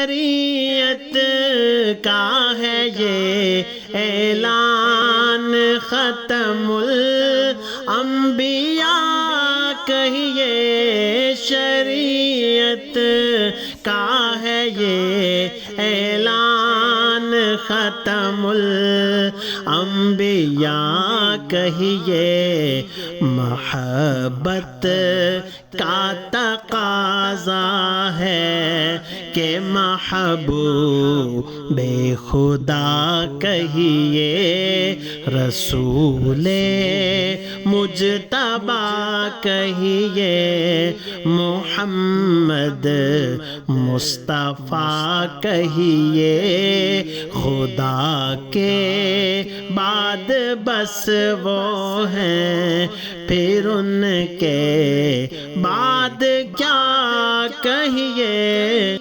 شریعت کا ہے یہ اعلان، ختم الانبیاء کہیے شریعت کا ہے یہ اعلان، ختم الانبیاء کہیے محبت کا تقاضا ہے کہ محبوب خدا کہیے رسول مجتبی کہیے محمد مصطفیٰ کہیے خدا کے بعد بس وہ ہیں پھر ان کے بعد کیا کہیے